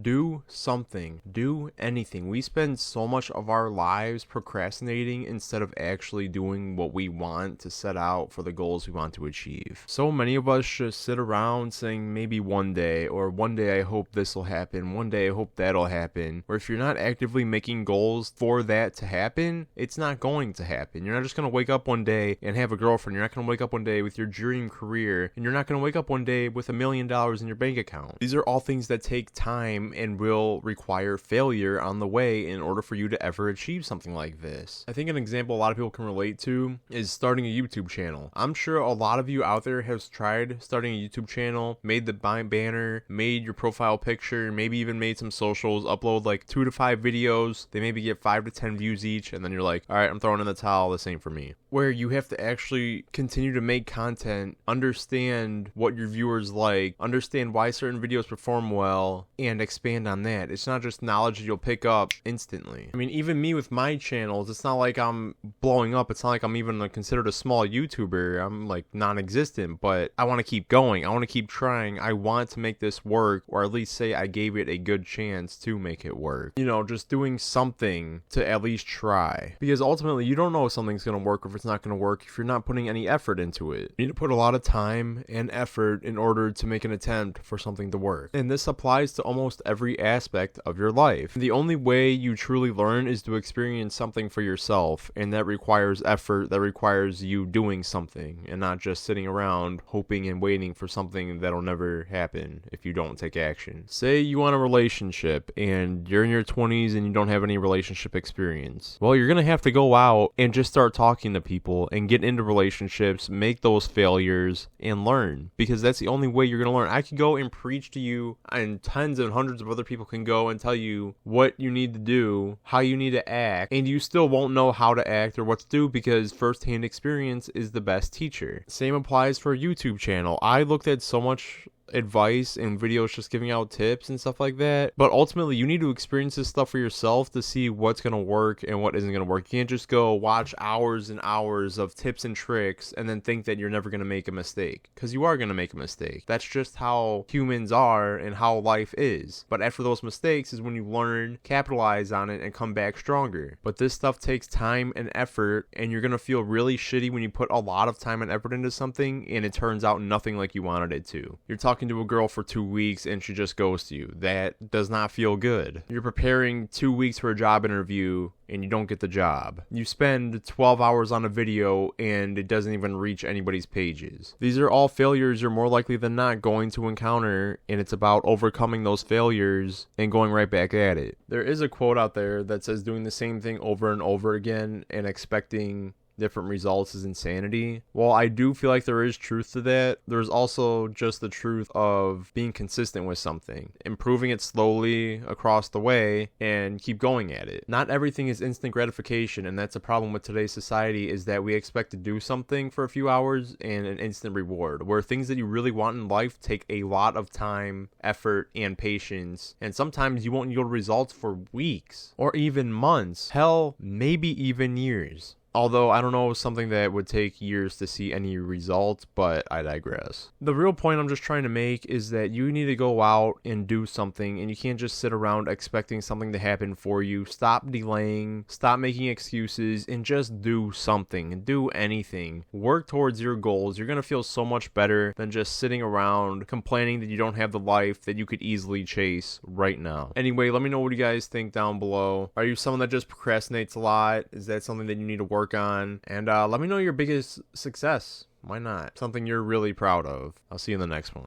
Do something. Do anything. We spend so much of our lives procrastinating instead of actually doing what we want to set out for the goals we want to achieve. So many of us just sit around saying maybe one day, or one day I hope this will happen, one day I hope that'll happen. Or if you're not actively making goals for that to happen, it's not going to happen. You're not just going to wake up one day and have a girlfriend. You're not going to wake up one day with your dream career, and you're not going to wake up one day with $1 million in your bank account. These are all things that take time and will require failure on the way in order for you to ever achieve something like this. I think an example a lot of people can relate to is starting a YouTube channel. I'm sure a lot of you out there have tried starting a YouTube channel, made the banner, made your profile picture, maybe even made some socials, upload like 2 to 5 videos. They maybe get 5 to 10 views each, and then you're like, all right, I'm throwing in the towel. This ain't for me. Where you have to actually continue to make content, understand what your viewers like, understand why certain videos perform well, and expand on that. It's not just knowledge that you'll pick up instantly. I mean, even me with my channels, it's not like I'm blowing up. It's not like I'm even considered a small YouTuber. I'm like non-existent, but I want to keep going. I want to keep trying. I want to make this work, or at least say I gave it a good chance to make it work. You know, just doing something to at least try. Because ultimately, you don't know if something's going to work or if it's not going to work if you're not putting any effort into it. You need to put a lot of time and effort in order to make an attempt for something to work. And this applies to almost every aspect of your life. The only way you truly learn is to experience something for yourself, and that requires effort, that requires you doing something, and not just sitting around hoping and waiting for something that'll never happen if you don't take action. Say you want a relationship, and you're in your 20s and you don't have any relationship experience. Well, you're gonna have to go out and just start talking to people and get into relationships, make those failures, and learn. Because that's the only way you're gonna learn. I could go and preach to you, and tens and hundreds of other people can go and tell you what you need to do, how you need to act, and you still won't know how to act or what to do, because first-hand experience is the best teacher. Same applies for a YouTube channel. I looked at so much advice and videos just giving out tips and stuff like that, but ultimately you need to experience this stuff for yourself to see what's going to work and what isn't going to work. You can't just go watch hours and hours of tips and tricks and then think that you're never going to make a mistake, because you are going to make a mistake. That's just how humans are and how life is. But after those mistakes is when you learn, capitalize on it, and come back stronger. But this stuff takes time and effort, and you're going to feel really shitty when you put a lot of time and effort into something and it turns out nothing like you wanted it to. You're talking to a girl for 2 weeks and she just goes to you. That does not feel good. You're preparing 2 weeks for a job interview and you don't get the job. You spend 12 hours on a video and it doesn't even reach anybody's pages. These are all failures you're more likely than not going to encounter, and it's about overcoming those failures and going right back at it. There is a quote out there that says doing the same thing over and over again and expecting different results is insanity. While I do feel like there is truth to that, there's also just the truth of being consistent with something, improving it slowly across the way, and keep going at it. Not everything is instant gratification, and that's a problem with today's society, is that we expect to do something for a few hours and an instant reward, where things that you really want in life take a lot of time, effort, and patience, and sometimes you won't yield results for weeks or even months, hell, maybe even years. Although I don't know something that would take years to see any results, but I digress. The real point I'm just trying to make is that you need to go out and do something, and you can't just sit around expecting something to happen for you. Stop delaying, stop making excuses, and just do something, and do anything. Work towards your goals. You're going to feel so much better than just sitting around complaining that you don't have the life that you could easily chase right now. Anyway, let me know what you guys think down below. Are you someone that just procrastinates a lot? Is that something that you need to work on? And let me know your biggest success. Why not? Something you're really proud of. I'll see you in the next one.